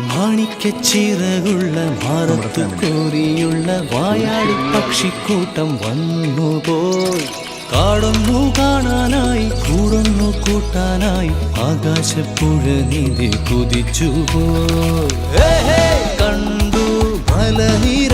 മാണിക്കച്ചിറകുള്ള ഭാരത്തു കോരിയുള്ള വായാടി പക്ഷിക്കൂട്ടം വന്നുപോയി. കാടൊന്നു കാണാനായി കൂടൊന്നു കൂട്ടാനായി ആകാശപ്പുഴ നീതി കുതിച്ചുപോയി. കണ്ടു മലനീ